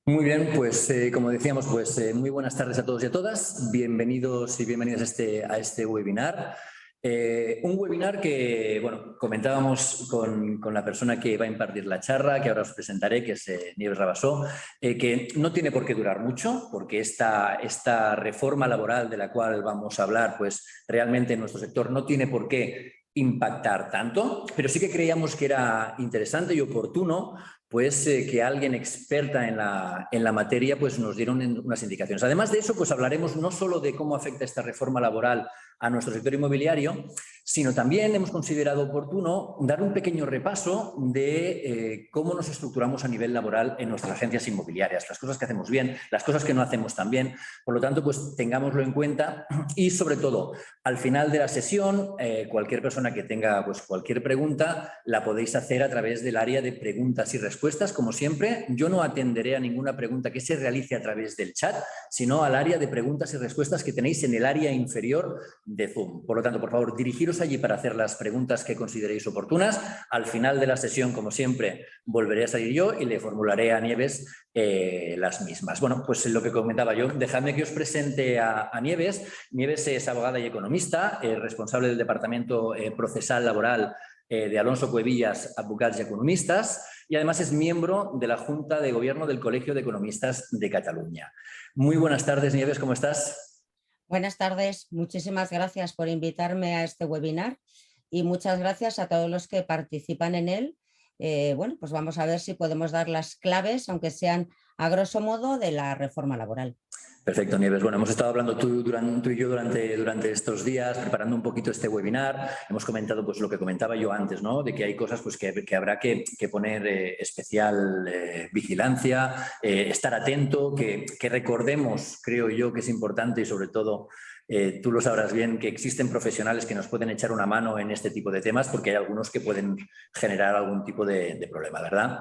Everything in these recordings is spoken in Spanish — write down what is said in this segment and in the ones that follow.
Muy bien, pues como decíamos, pues muy buenas tardes a todos y a todas. Bienvenidos y bienvenidas a este webinar. Un webinar que, bueno, comentábamos con la persona que va a impartir la charla, que ahora os presentaré, que es Nieves Rabasó, que no tiene por qué durar mucho, porque esta reforma laboral de la cual vamos a hablar, pues realmente en nuestro sector no tiene por qué impactar tanto, pero sí que creíamos que era interesante y oportuno pues que alguien experta en la materia pues nos dieron unas indicaciones. Además de eso, pues hablaremos no solo de cómo afecta esta reforma laboral a nuestro sector inmobiliario, sino también hemos considerado oportuno dar un pequeño repaso de cómo nos estructuramos a nivel laboral en nuestras agencias inmobiliarias, las cosas que hacemos bien, las cosas que no hacemos tan bien. Por lo tanto, pues tengámoslo en cuenta y sobre todo, al final de la sesión, cualquier persona que tenga pues, cualquier pregunta la podéis hacer a través del área de preguntas y respuestas. Como siempre, yo no atenderé a ninguna pregunta que se realice a través del chat, sino al área de preguntas y respuestas que tenéis en el área inferior de Zoom. Por lo tanto, por favor, dirigiros allí para hacer las preguntas que consideréis oportunas. Al final de la sesión, como siempre, volveré a salir yo y le formularé a Nieves las mismas. Bueno, pues lo que comentaba yo, dejadme que os presente a Nieves. Nieves es abogada y economista, responsable del Departamento Procesal Laboral de Alonso Cuevillas, Advocats y Economistas, y además es miembro de la Junta de Gobierno del Colegio de Economistas de Cataluña. Muy buenas tardes, Nieves, ¿cómo estás? Buenas tardes, muchísimas gracias por invitarme a este webinar y muchas gracias a todos los que participan en él. Bueno, pues vamos a ver si podemos dar las claves, aunque sean a grosso modo, de la reforma laboral. Perfecto, Nieves. Bueno, hemos estado hablando tú y yo durante estos días, preparando un poquito este webinar. Hemos comentado pues lo que comentaba yo antes, ¿no? De que hay cosas pues, que habrá que poner especial vigilancia, estar atento, que recordemos, creo yo, que es importante y sobre todo tú lo sabrás bien, que existen profesionales que nos pueden echar una mano en este tipo de temas porque hay algunos que pueden generar algún tipo de problema, ¿verdad?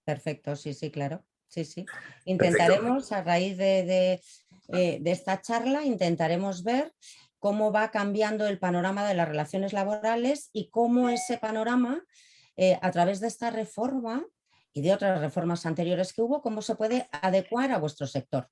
Perfecto, sí, sí, claro. Sí, sí. Perfecto. Intentaremos, a raíz de esta charla, intentaremos ver cómo va cambiando el panorama de las relaciones laborales y cómo ese panorama, a través de esta reforma y de otras reformas anteriores que hubo, cómo se puede adecuar a vuestro sector.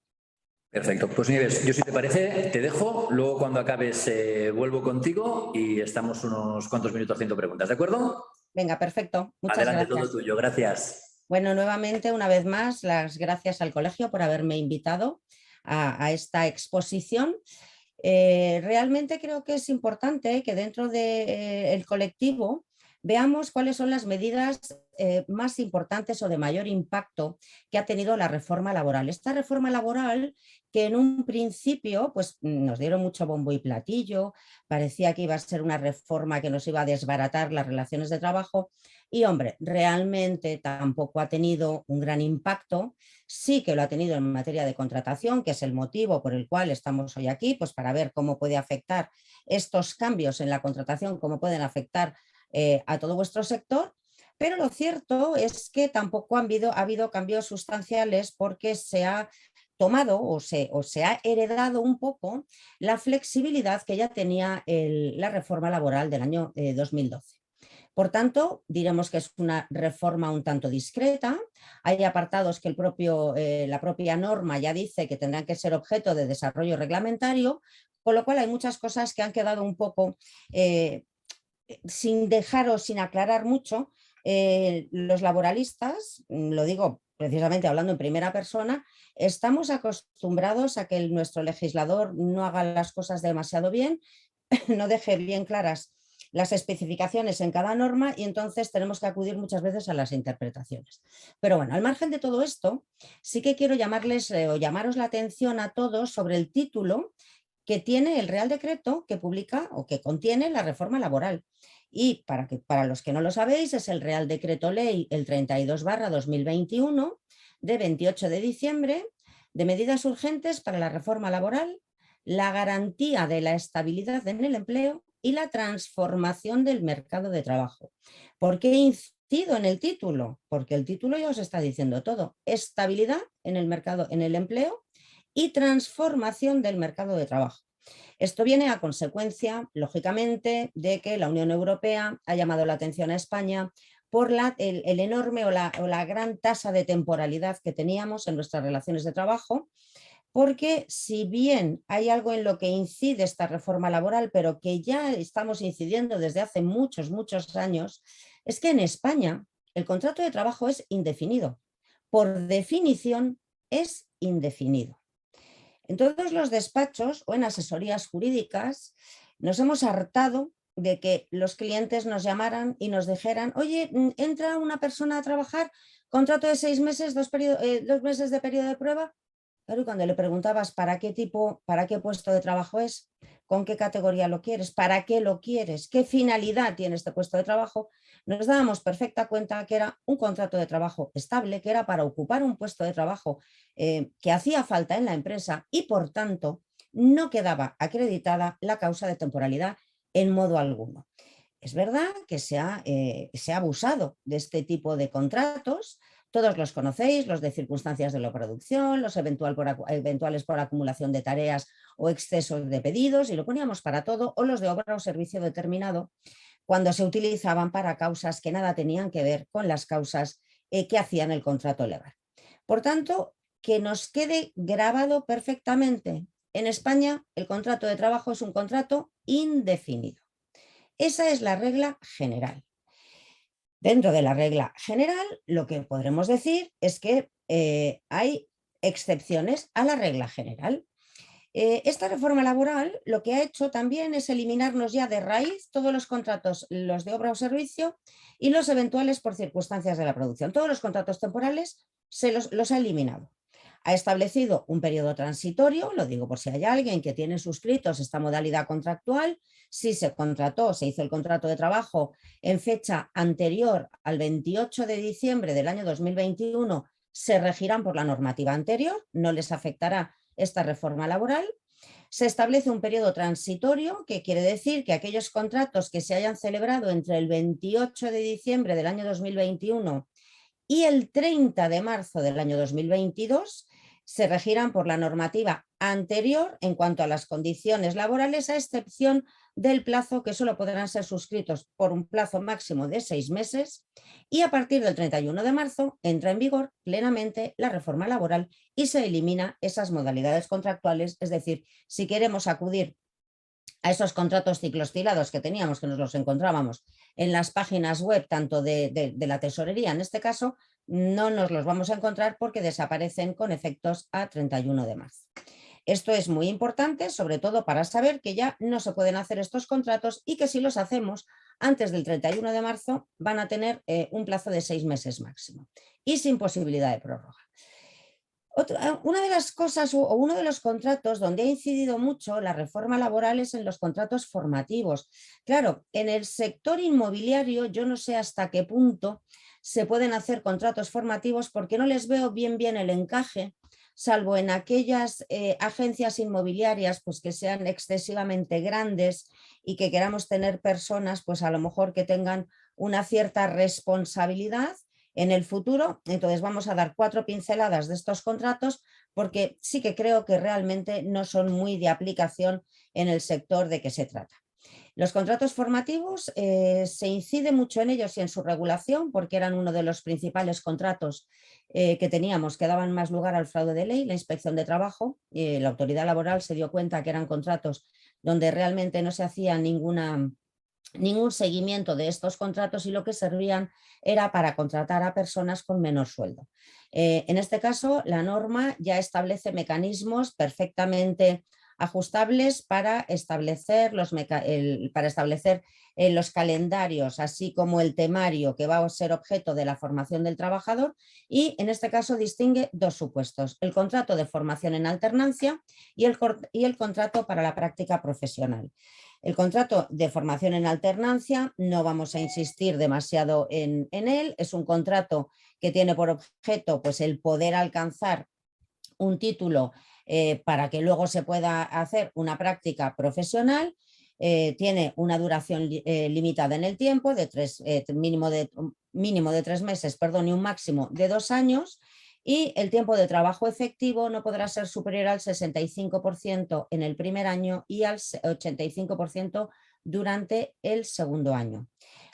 Perfecto. Pues Nieves, yo si te parece, te dejo. Luego cuando acabes vuelvo contigo y estamos unos cuantos minutos haciendo preguntas, ¿de acuerdo? Venga, perfecto. Muchas Adelante, todo gracias. tuyo. Gracias. Bueno, nuevamente, una vez más, las gracias al colegio por haberme invitado a esta exposición. Realmente creo que es importante que dentro del colectivo veamos cuáles son las medidas más importantes o de mayor impacto que ha tenido la reforma laboral. Esta reforma laboral que en un principio pues, nos dieron mucho bombo y platillo, parecía que iba a ser una reforma que nos iba a desbaratar las relaciones de trabajo y, hombre, realmente tampoco ha tenido un gran impacto. Sí que lo ha tenido en materia de contratación, que es el motivo por el cual estamos hoy aquí, pues para ver cómo puede afectar estos cambios en la contratación, cómo pueden afectar a todo vuestro sector. Pero lo cierto es que tampoco ha habido cambios sustanciales porque se ha tomado o se ha heredado un poco la flexibilidad que ya tenía la reforma laboral del año 2012. Por tanto, diremos que es una reforma un tanto discreta. Hay apartados que la propia norma ya dice que tendrán que ser objeto de desarrollo reglamentario, con lo cual hay muchas cosas que han quedado un poco sin dejar o sin aclarar mucho. Los laboralistas, lo digo precisamente hablando en primera persona, estamos acostumbrados a que nuestro legislador no haga las cosas demasiado bien, no deje bien claras las especificaciones en cada norma y entonces tenemos que acudir muchas veces a las interpretaciones. Pero bueno, al margen de todo esto, sí que quiero llamarles o llamaros la atención a todos sobre el título que tiene el Real Decreto que publica o que contiene la reforma laboral. Y para los que no lo sabéis, es el Real Decreto Ley el 32/2021 de 28 de diciembre de medidas urgentes para la reforma laboral, la garantía de la estabilidad en el empleo y la transformación del mercado de trabajo. ¿Por qué incido en el título? Porque el título ya os está diciendo todo. Estabilidad en el mercado, en el empleo y transformación del mercado de trabajo. Esto viene a consecuencia, lógicamente, de que la Unión Europea ha llamado la atención a España por el enorme o la gran tasa de temporalidad que teníamos en nuestras relaciones de trabajo, porque si bien hay algo en lo que incide esta reforma laboral, pero que ya estamos incidiendo desde hace muchos, muchos años, es que en España el contrato de trabajo es indefinido. Por definición es indefinido. En todos los despachos o en asesorías jurídicas nos hemos hartado de que los clientes nos llamaran y nos dijeran: oye, entra una persona a trabajar, contrato de 6 meses, 2 meses de periodo de prueba. Claro, y cuando le preguntabas para qué puesto de trabajo es, con qué categoría lo quieres, para qué lo quieres, qué finalidad tiene este puesto de trabajo, nos dábamos perfecta cuenta que era un contrato de trabajo estable, que era para ocupar un puesto de trabajo que hacía falta en la empresa y por tanto no quedaba acreditada la causa de temporalidad en modo alguno. Es verdad que se ha abusado de este tipo de contratos. Todos los conocéis, los de circunstancias de la producción, los eventuales por acumulación de tareas o excesos de pedidos, y lo poníamos para todo, o los de obra o servicio determinado, cuando se utilizaban para causas que nada tenían que ver con las causas que hacían el contrato legal. Por tanto, que nos quede grabado perfectamente: en España el contrato de trabajo es un contrato indefinido. Esa es la regla general. Dentro de la regla general, lo que podremos decir es que hay excepciones a la regla general. Esta reforma laboral lo que ha hecho también es eliminarnos ya de raíz todos los contratos, los de obra o servicio y los eventuales por circunstancias de la producción. Todos los contratos temporales los ha eliminado. Ha establecido un periodo transitorio, lo digo por si hay alguien que tiene suscritos esta modalidad contractual. Si se hizo el contrato de trabajo en fecha anterior al 28 de diciembre del año 2021, se regirán por la normativa anterior, no les afectará esta reforma laboral. Se establece un periodo transitorio, que quiere decir que aquellos contratos que se hayan celebrado entre el 28 de diciembre del año 2021 y el 30 de marzo del año 2022 se regirán por la normativa anterior en cuanto a las condiciones laborales, a excepción del plazo, que solo podrán ser suscritos por un plazo máximo de 6 meses, y a partir del 31 de marzo entra en vigor plenamente la reforma laboral y se elimina esas modalidades contractuales. Es decir, si queremos acudir a esos contratos cicloestilados que teníamos, que nos los encontrábamos en las páginas web, tanto de la tesorería en este caso, no nos los vamos a encontrar porque desaparecen con efectos a 31 de marzo. Esto es muy importante, sobre todo para saber que ya no se pueden hacer estos contratos y que si los hacemos antes del 31 de marzo van a tener un plazo de 6 meses máximo y sin posibilidad de prórroga. Una de las cosas o uno de los contratos donde ha incidido mucho la reforma laboral es en los contratos formativos. Claro, en el sector inmobiliario yo no sé hasta qué punto se pueden hacer contratos formativos porque no les veo bien el encaje, salvo en aquellas agencias inmobiliarias pues que sean excesivamente grandes y que queramos tener personas pues a lo mejor que tengan una cierta responsabilidad en el futuro. Entonces vamos a dar 4 pinceladas de estos contratos porque sí que creo que realmente no son muy de aplicación en el sector de que se trata. Los contratos formativos se incide mucho en ellos y en su regulación porque eran uno de los principales contratos que teníamos, que daban más lugar al fraude de ley. La Inspección de Trabajo, la autoridad laboral se dio cuenta que eran contratos donde realmente no se hacía ningún seguimiento de estos contratos y lo que servían era para contratar a personas con menor sueldo. En este caso, la norma ya establece mecanismos perfectamente ajustables para establecer los calendarios, así como el temario que va a ser objeto de la formación del trabajador, y en este caso distingue 2 supuestos: el contrato de formación en alternancia y el contrato para la práctica profesional. El contrato de formación en alternancia no vamos a insistir demasiado en él. Es un contrato que tiene por objeto pues, el poder alcanzar un título para que luego se pueda hacer una práctica profesional. Tiene una duración limitada en el tiempo, de mínimo de 3 meses, y un máximo de 2 años. y el tiempo de trabajo efectivo no podrá ser superior al 65% en el primer año y al 85% durante el segundo año.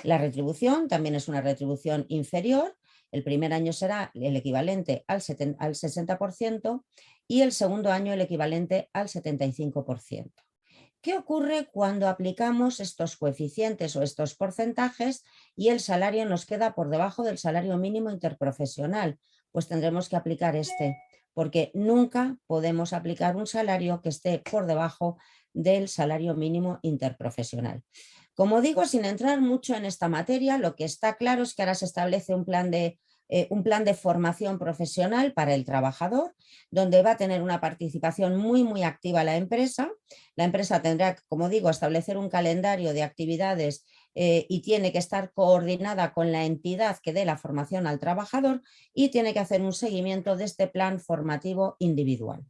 La retribución también es una retribución inferior. El primer año será el equivalente al 60% y el segundo año el equivalente al 75%. ¿Qué ocurre cuando aplicamos estos coeficientes o estos porcentajes y el salario nos queda por debajo del salario mínimo interprofesional? Pues tendremos que aplicar este, porque nunca podemos aplicar un salario que esté por debajo del salario mínimo interprofesional. Como digo, sin entrar mucho en esta materia, lo que está claro es que ahora se establece un plan de formación profesional para el trabajador, donde va a tener una participación muy activa la empresa. La empresa tendrá, como digo, establecer un calendario de actividades y tiene que estar coordinada con la entidad que dé la formación al trabajador y tiene que hacer un seguimiento de este plan formativo individual.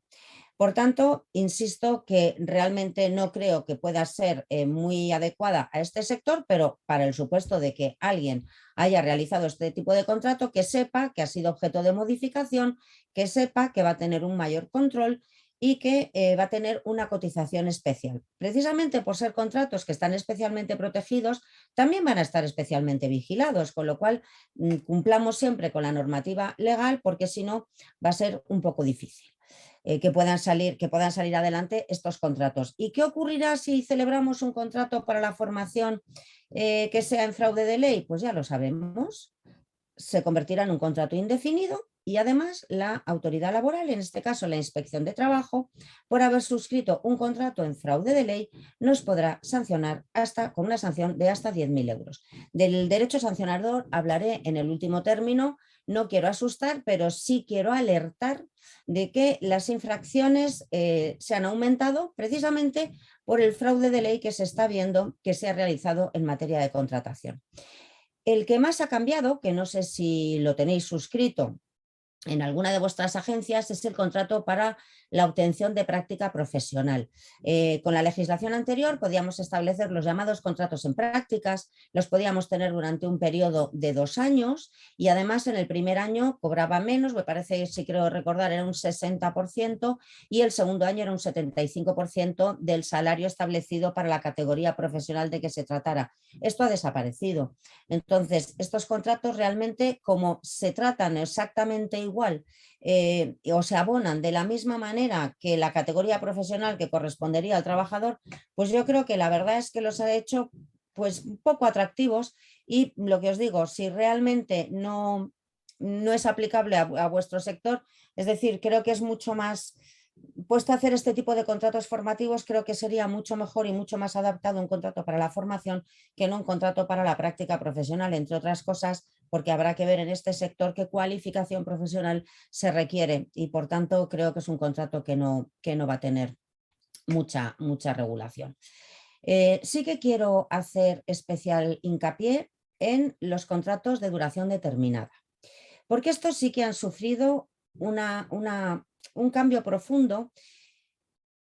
Por tanto, insisto que realmente no creo que pueda ser muy adecuada a este sector, pero para el supuesto de que alguien haya realizado este tipo de contrato, que sepa que ha sido objeto de modificación, que sepa que va a tener un mayor control y que va a tener una cotización especial. Precisamente por ser contratos que están especialmente protegidos, también van a estar especialmente vigilados, con lo cual cumplamos siempre con la normativa legal, porque si no va a ser un poco difícil. Que puedan salir adelante estos contratos. ¿Y qué ocurrirá si celebramos un contrato para la formación que sea en fraude de ley? Pues ya lo sabemos, se convertirá en un contrato indefinido y además la autoridad laboral, en este caso la Inspección de Trabajo, por haber suscrito un contrato en fraude de ley, nos podrá sancionar con una sanción de hasta 10.000 euros. Del derecho sancionador hablaré en el último término. No quiero asustar, pero sí quiero alertar de que las infracciones se han aumentado precisamente por el fraude de ley que se está viendo que se ha realizado en materia de contratación. El que más ha cambiado, que no sé si lo tenéis suscrito en alguna de vuestras agencias, es el contrato para la obtención de práctica profesional. Con la legislación anterior podíamos establecer los llamados contratos en prácticas, los podíamos tener durante un periodo de 2 años y además en el primer año cobraba menos, me parece, si creo recordar, era un 60% y el segundo año era un 75% del salario establecido para la categoría profesional de que se tratara. Esto ha desaparecido. Entonces, estos contratos realmente, como se tratan exactamente igual o se abonan de la misma manera que la categoría profesional que correspondería al trabajador, pues yo creo que la verdad es que los ha hecho pues un poco atractivos y lo que os digo, si realmente no es aplicable a vuestro sector, es decir, creo que es mucho más puesto a hacer este tipo de contratos formativos, creo que sería mucho mejor y mucho más adaptado un contrato para la formación que no un contrato para la práctica profesional, entre otras cosas, porque habrá que ver en este sector qué cualificación profesional se requiere y por tanto creo que es un contrato que no va a tener mucha regulación. Sí que quiero hacer especial hincapié en los contratos de duración determinada, porque estos sí que han sufrido un cambio profundo,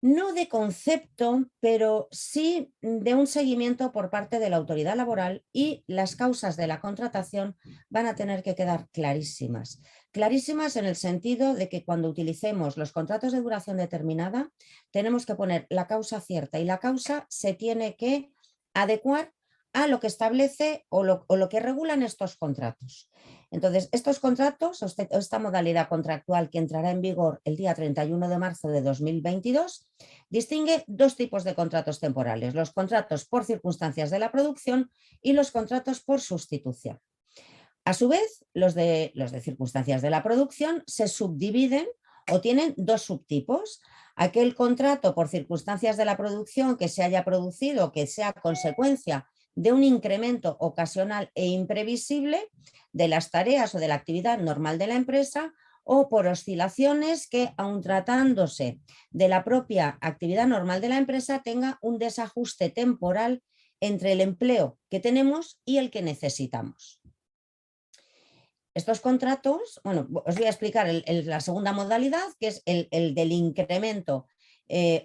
no de concepto, pero sí de un seguimiento por parte de la autoridad laboral y las causas de la contratación van a tener que quedar clarísimas. Clarísimas en el sentido de que cuando utilicemos los contratos de duración determinada tenemos que poner la causa cierta y la causa se tiene que adecuar a lo que establece o lo que regulan estos contratos. Entonces, estos contratos, esta modalidad contractual que entrará en vigor el día 31 de marzo de 2022, distingue 2 tipos de contratos temporales, los contratos por circunstancias de la producción y los contratos por sustitución. A su vez, los de circunstancias de la producción se subdividen o tienen 2 subtipos. Aquel contrato por circunstancias de la producción que se haya producido, que sea consecuencia de un incremento ocasional e imprevisible de las tareas o de la actividad normal de la empresa, o por oscilaciones que, aun tratándose de la propia actividad normal de la empresa, tenga un desajuste temporal entre el empleo que tenemos y el que necesitamos. Estos contratos, bueno, os voy a explicar la segunda modalidad, que es el del incremento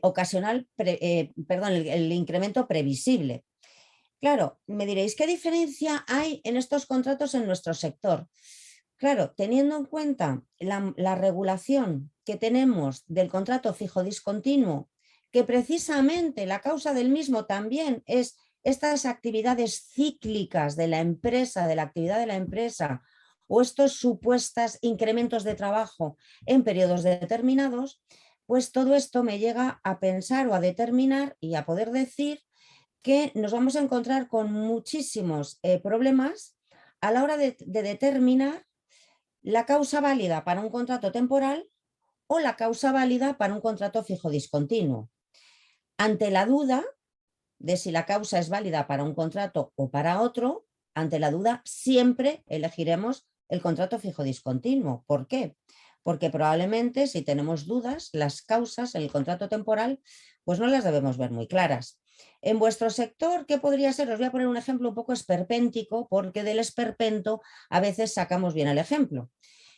ocasional, el incremento previsible. Claro, me diréis, ¿qué diferencia hay en estos contratos en nuestro sector? Claro, teniendo en cuenta la regulación que tenemos del contrato fijo discontinuo, que precisamente la causa del mismo también es estas actividades cíclicas de la empresa, de la actividad de la empresa, o estos supuestos incrementos de trabajo en periodos determinados, pues todo esto me llega a pensar o a determinar y a poder decir que nos vamos a encontrar con muchísimos problemas a la hora de determinar la causa válida para un contrato temporal o la causa válida para un contrato fijo discontinuo. Ante la duda de si la causa es válida para un contrato o para otro, ante la duda siempre elegiremos el contrato fijo discontinuo. ¿Por qué? Porque probablemente si tenemos dudas, las causas en el contrato temporal, pues no las debemos ver muy claras. En vuestro sector, ¿qué podría ser? Os voy a poner un ejemplo un poco esperpéntico, porque del esperpento a veces sacamos bien el ejemplo.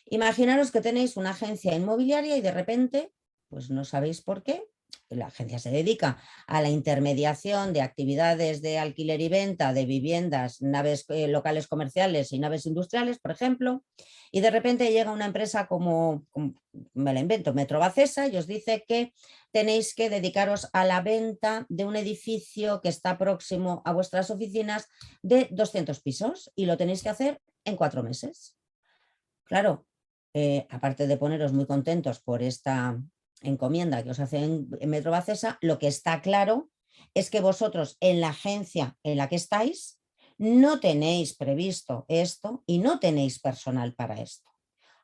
Imaginaros que tenéis una agencia inmobiliaria y de repente, pues no sabéis por qué, la agencia se dedica a la intermediación de actividades de alquiler y venta de viviendas, naves locales comerciales y naves industriales, por ejemplo, y de repente llega una empresa como me la invento, Metrobacesa, y os dice que tenéis que dedicaros a la venta de un edificio que está próximo a vuestras oficinas de 200 pisos y lo tenéis que hacer en 4 meses. Claro, aparte de poneros muy contentos por esta encomienda que os hace en Metrobacesa, lo que está claro es que vosotros en la agencia en la que estáis no tenéis previsto esto y no tenéis personal para esto.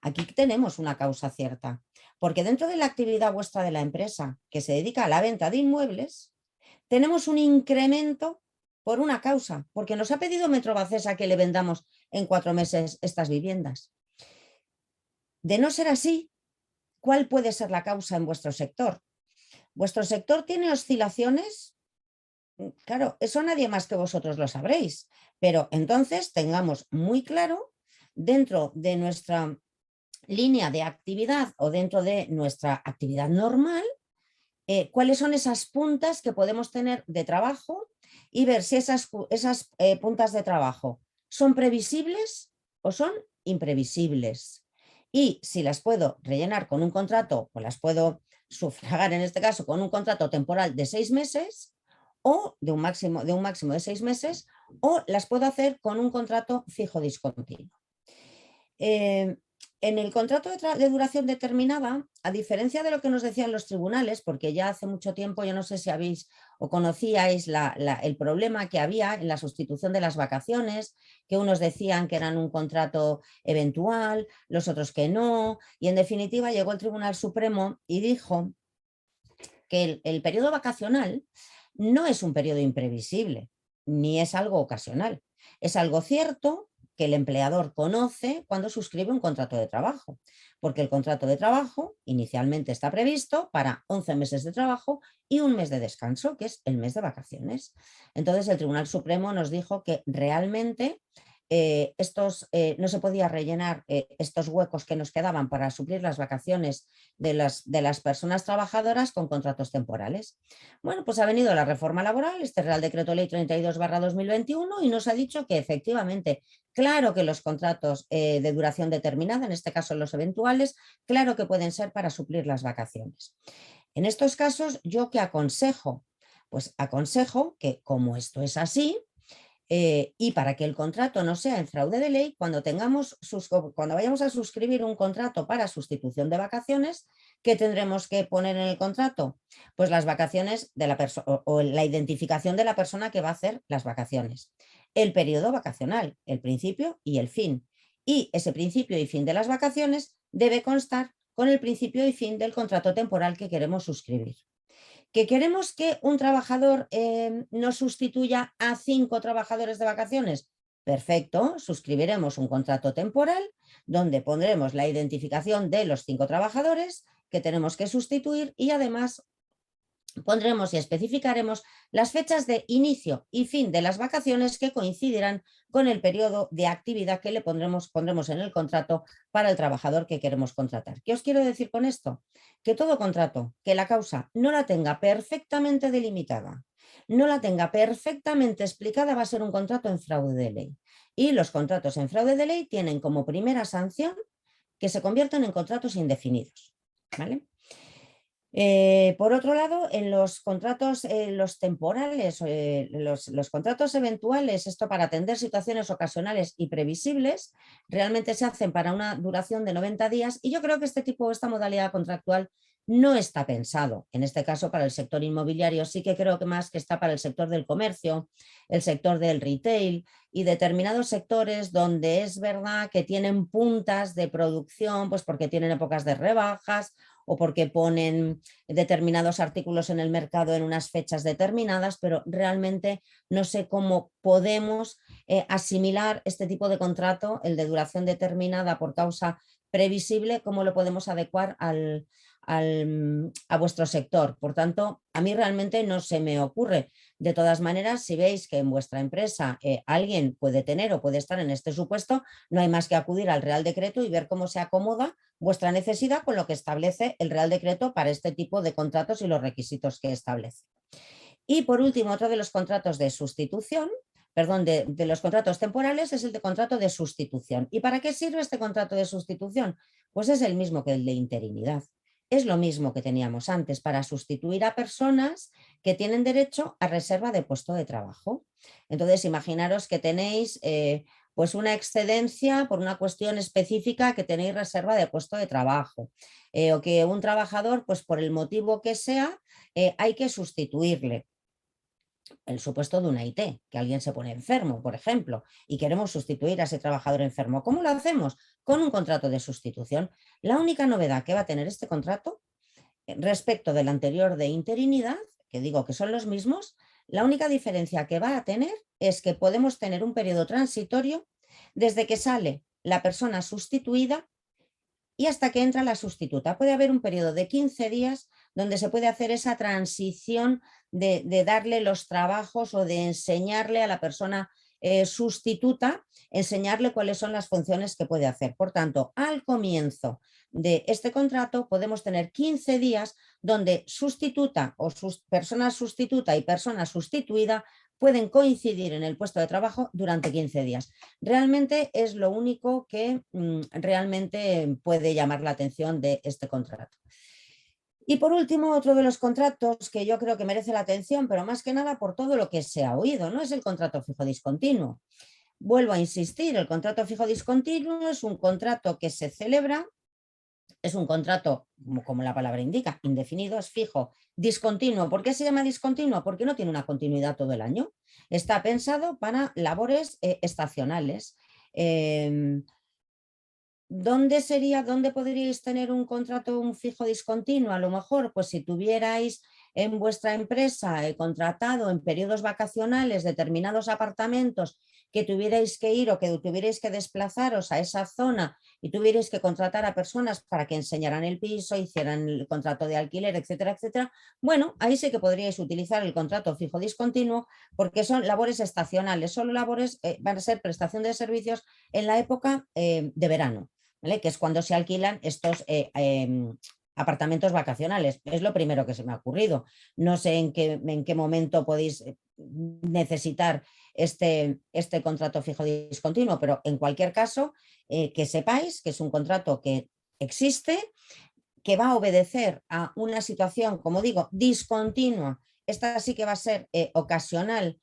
Aquí tenemos una causa cierta, porque dentro de la actividad vuestra de la empresa que se dedica a la venta de inmuebles, tenemos un incremento por una causa, porque nos ha pedido Metrobacesa que le vendamos en 4 meses estas viviendas. De no ser así, ¿cuál puede ser la causa en vuestro sector? ¿Vuestro sector tiene oscilaciones? Claro, eso nadie más que vosotros lo sabréis, pero entonces tengamos muy claro dentro de nuestra línea de actividad o dentro de nuestra actividad normal, cuáles son esas puntas que podemos tener de trabajo y ver si esas puntas de trabajo son previsibles o son imprevisibles. Y si las puedo rellenar con un contrato, o las puedo sufragar en este caso con un contrato temporal de 6 meses o de un máximo de 6 meses, o las puedo hacer con un contrato fijo discontinuo. En el contrato de duración determinada, a diferencia de lo que nos decían los tribunales, porque ya hace mucho tiempo, yo no sé si habéis o conocíais el problema que había en la sustitución de las vacaciones, que unos decían que eran un contrato eventual, los otros que no, y en definitiva llegó el Tribunal Supremo y dijo que el periodo vacacional no es un periodo imprevisible, ni es algo ocasional, es algo cierto que el empleador conoce cuando suscribe un contrato de trabajo, porque el contrato de trabajo inicialmente está previsto para 11 meses de trabajo y un mes de descanso, que es el mes de vacaciones. Entonces el Tribunal Supremo nos dijo que realmente no se podía rellenar estos huecos que nos quedaban para suplir las vacaciones de las personas trabajadoras con contratos temporales. Bueno, pues ha venido la reforma laboral, este Real Decreto Ley 32/2021, y nos ha dicho que efectivamente, claro que los contratos de duración determinada, en este caso los eventuales, claro que pueden ser para suplir las vacaciones. En estos casos, ¿yo qué aconsejo? Pues aconsejo que, como esto es así, y para que el contrato no sea en fraude de ley, cuando vayamos a suscribir un contrato para sustitución de vacaciones, ¿qué tendremos que poner en el contrato? Pues las vacaciones de la persona o la identificación de la persona que va a hacer las vacaciones. El periodo vacacional, el principio y el fin. Y ese principio y fin de las vacaciones debe constar con el principio y fin del contrato temporal que queremos suscribir. ¿Que queremos que un trabajador no sustituya a 5 trabajadores de vacaciones? Perfecto, suscribiremos un contrato temporal donde pondremos la identificación de los 5 trabajadores que tenemos que sustituir y además pondremos y especificaremos las fechas de inicio y fin de las vacaciones que coincidirán con el periodo de actividad que pondremos en el contrato para el trabajador que queremos contratar. ¿Qué os quiero decir con esto? Que todo contrato, que la causa no la tenga perfectamente delimitada, no la tenga perfectamente explicada, va a ser un contrato en fraude de ley. Y los contratos en fraude de ley tienen como primera sanción que se convierten en contratos indefinidos, ¿vale? Por otro lado, en los contratos los temporales, los contratos eventuales, esto para atender situaciones ocasionales y previsibles, realmente se hacen para una duración de 90 días y yo creo que esta modalidad contractual no está pensado, en este caso para el sector inmobiliario, sí que creo que más que está para el sector del comercio, el sector del retail y determinados sectores donde es verdad que tienen puntas de producción, pues porque tienen épocas de rebajas o porque ponen determinados artículos en el mercado en unas fechas determinadas, pero realmente no sé cómo podemos asimilar este tipo de contrato, el de duración determinada por causa previsible, cómo lo podemos adecuar a vuestro sector. Por tanto, a mí realmente no se me ocurre. De todas maneras, si veis que en vuestra empresa alguien puede tener o puede estar en este supuesto, no hay más que acudir al Real Decreto y ver cómo se acomoda vuestra necesidad con lo que establece el Real Decreto para este tipo de contratos y los requisitos que establece. Y por último, otro de los contratos de sustitución, perdón, de los contratos temporales es el de contrato de sustitución. ¿Y para qué sirve este contrato de sustitución? Pues es el mismo que el de interinidad. Es lo mismo que teníamos antes para sustituir a personas que tienen derecho a reserva de puesto de trabajo. Entonces, imaginaros que tenéis pues una excedencia por una cuestión específica que tenéis reserva de puesto de trabajo o que un trabajador, pues por el motivo que sea, hay que sustituirle. El supuesto de una IT, que alguien se pone enfermo, por ejemplo, y queremos sustituir a ese trabajador enfermo. ¿Cómo lo hacemos? Con un contrato de sustitución. La única novedad que va a tener este contrato respecto del anterior de interinidad, que digo que son los mismos, la única diferencia que va a tener es que podemos tener un periodo transitorio desde que sale la persona sustituida y hasta que entra la sustituta. Puede haber un periodo de 15 días donde se puede hacer esa transición de darle los trabajos o de enseñarle a la persona sustituta, enseñarle cuáles son las funciones que puede hacer. Por tanto, al comienzo de este contrato podemos tener 15 días donde sustituta o persona sustituta y persona sustituida pueden coincidir en el puesto de trabajo durante 15 días. Realmente es lo único que realmente puede llamar la atención de este contrato. Y por último, otro de los contratos que yo creo que merece la atención, pero más que nada por todo lo que se ha oído, ¿no? Es el contrato fijo discontinuo. Vuelvo a insistir, el contrato fijo discontinuo es un contrato que se celebra, es un contrato, como la palabra indica, indefinido, es fijo, discontinuo. ¿Por qué se llama discontinuo? Porque no tiene una continuidad todo el año. Está pensado para labores estacionales. ¿Dónde podríais tener un contrato, un fijo discontinuo? A lo mejor, pues si tuvierais en vuestra empresa contratado en periodos vacacionales determinados apartamentos que tuvierais que ir o que tuvierais que desplazaros a esa zona y tuvierais que contratar a personas para que enseñaran el piso, hicieran el contrato de alquiler, etcétera, etcétera. Bueno, ahí sí que podríais utilizar el contrato fijo discontinuo porque son labores estacionales, solo labores, van a ser prestación de servicios en la época de verano. ¿Vale? Que es cuando se alquilan estos apartamentos vacacionales. Es lo primero que se me ha ocurrido. No sé en qué momento podéis necesitar este contrato fijo discontinuo, pero en cualquier caso, que sepáis que es un contrato que existe, que va a obedecer a una situación, como digo, discontinua. Esta sí que va a ser ocasional,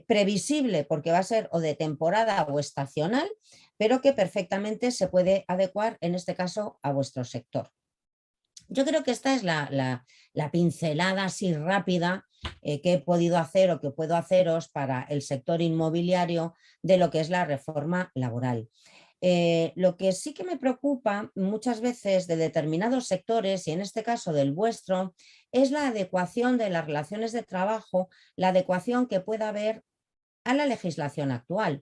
previsible, porque va a ser o de temporada o estacional, pero que perfectamente se puede adecuar, en este caso, a vuestro sector. Yo creo que esta es la pincelada así rápida que he podido hacer o que puedo haceros para el sector inmobiliario de lo que es la reforma laboral. Lo que sí que me preocupa muchas veces de determinados sectores, y en este caso del vuestro, es la adecuación de las relaciones de trabajo, la adecuación que pueda haber a la legislación actual.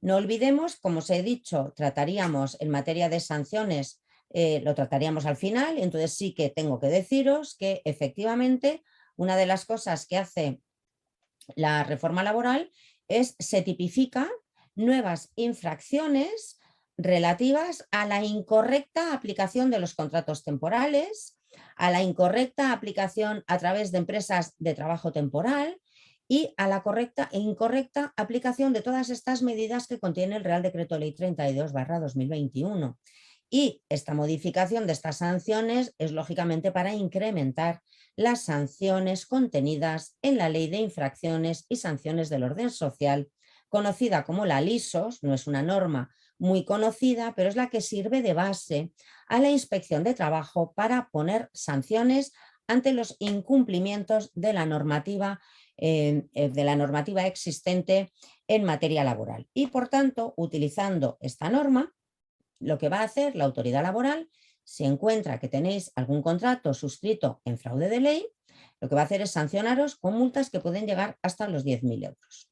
No olvidemos, como os he dicho, trataríamos en materia de sanciones, lo trataríamos al final, entonces sí que tengo que deciros que efectivamente una de las cosas que hace la reforma laboral es se tipifica nuevas infracciones relativas a la incorrecta aplicación de los contratos temporales, a la incorrecta aplicación a través de empresas de trabajo temporal y a la correcta e incorrecta aplicación de todas estas medidas que contiene el Real Decreto Ley 32/2021. Y esta modificación de estas sanciones es lógicamente para incrementar las sanciones contenidas en la Ley de Infracciones y Sanciones del Orden Social, conocida como la LISOS. No es una norma muy conocida, pero es la que sirve de base a la Inspección de Trabajo para poner sanciones ante los incumplimientos de la normativa existente en materia laboral. Y por tanto, utilizando esta norma, lo que va a hacer la autoridad laboral, si encuentra que tenéis algún contrato suscrito en fraude de ley, lo que va a hacer es sancionaros con multas que pueden llegar hasta los 10.000 euros.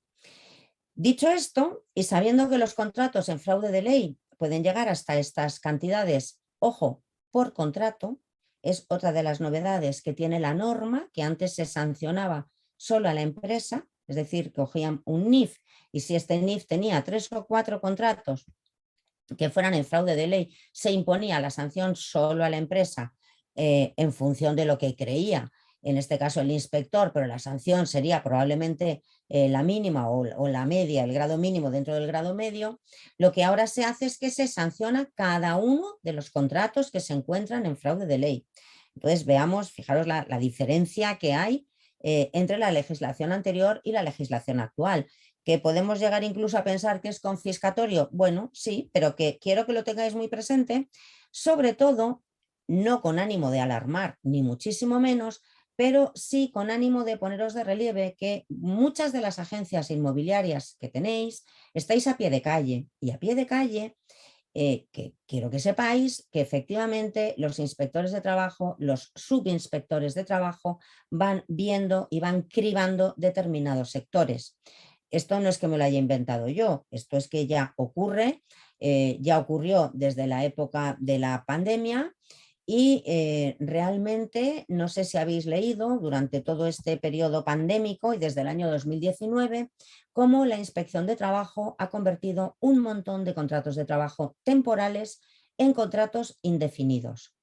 Dicho esto, y sabiendo que los contratos en fraude de ley pueden llegar hasta estas cantidades, ojo, por contrato, es otra de las novedades que tiene la norma, que antes se sancionaba solo a la empresa, es decir, cogían un NIF y si este NIF tenía 3 o 4 contratos que fueran en fraude de ley, se imponía la sanción solo a la empresa en función de lo que creía, en este caso el inspector, pero la sanción sería probablemente la mínima o la media, el grado mínimo dentro del grado medio. Lo que ahora se hace es que se sanciona cada uno de los contratos que se encuentran en fraude de ley. Entonces veamos, fijaros la diferencia que hay entre la legislación anterior y la legislación actual. ¿Que podemos llegar incluso a pensar que es confiscatorio? Bueno, sí, pero que quiero que lo tengáis muy presente, sobre todo no con ánimo de alarmar, ni muchísimo menos, pero sí con ánimo de poneros de relieve que muchas de las agencias inmobiliarias que tenéis estáis a pie de calle, y a pie de calle que quiero que sepáis que efectivamente los inspectores de trabajo, los subinspectores de trabajo van viendo y van cribando determinados sectores. Esto no es que me lo haya inventado yo, esto es que ya ocurre, ya ocurrió desde la época de la pandemia y realmente no sé si habéis leído durante todo este periodo pandémico y desde el año 2019 cómo la Inspección de Trabajo ha convertido un montón de contratos de trabajo temporales en contratos indefinidos.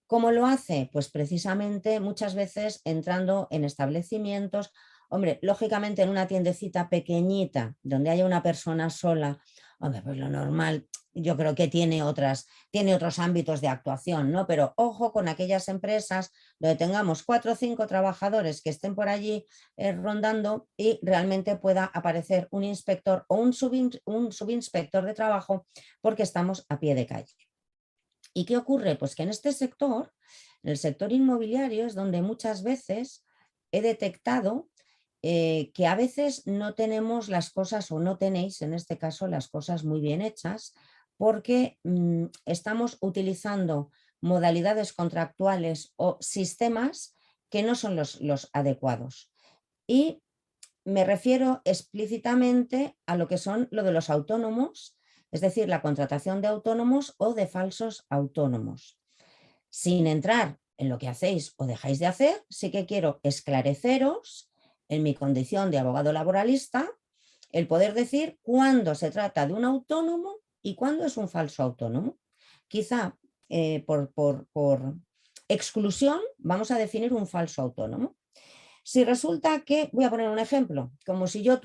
¿Cómo lo hace? Pues precisamente muchas veces entrando en establecimientos, hombre, lógicamente en una tiendecita pequeñita donde haya una persona sola, hombre, pues lo normal, yo creo que tiene otros ámbitos de actuación, ¿no? Pero ojo con aquellas empresas donde tengamos 4 o 5 trabajadores que estén por allí rondando y realmente pueda aparecer un inspector o un subinspector de trabajo porque estamos a pie de calle. ¿Y qué ocurre? Pues que en este sector, en el sector inmobiliario, es donde muchas veces he detectado que a veces no tenemos las cosas, o no tenéis en este caso las cosas muy bien hechas, porque estamos utilizando modalidades contractuales o sistemas que no son los adecuados. Y me refiero explícitamente a lo que son lo de los autónomos, es decir, la contratación de autónomos o de falsos autónomos. Sin entrar en lo que hacéis o dejáis de hacer, sí que quiero esclareceros, en mi condición de abogado laboralista, el poder decir cuándo se trata de un autónomo y cuándo es un falso autónomo. Quizá por exclusión vamos a definir un falso autónomo. Si resulta que, voy a poner un ejemplo, como si yo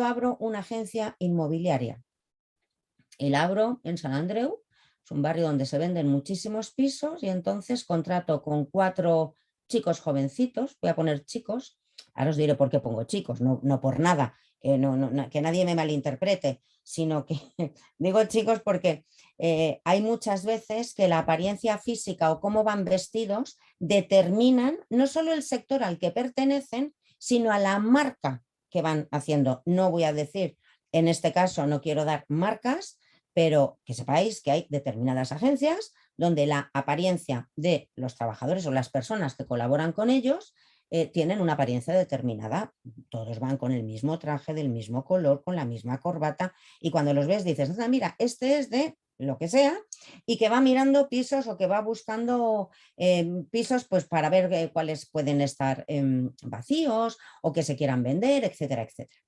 abro una agencia inmobiliaria y la abro en Sant Andreu, es un barrio donde se venden muchísimos pisos y entonces contrato con 4 chicos jovencitos, voy a poner chicos, ahora os diré por qué pongo chicos, no por nada, que nadie me malinterprete, sino que digo chicos porque hay muchas veces que la apariencia física o cómo van vestidos determinan no solo el sector al que pertenecen, sino a la marca que van haciendo. No voy a decir, en este caso no quiero dar marcas, pero que sepáis que hay determinadas agencias donde la apariencia de los trabajadores o las personas que colaboran con ellos tienen una apariencia determinada. Todos van con el mismo traje, del mismo color, con la misma corbata, y cuando los ves dices, mira, este es de lo que sea, y que va mirando pisos o que va buscando pisos pues para ver cuáles pueden estar vacíos o que se quieran vender, etcétera, etcétera.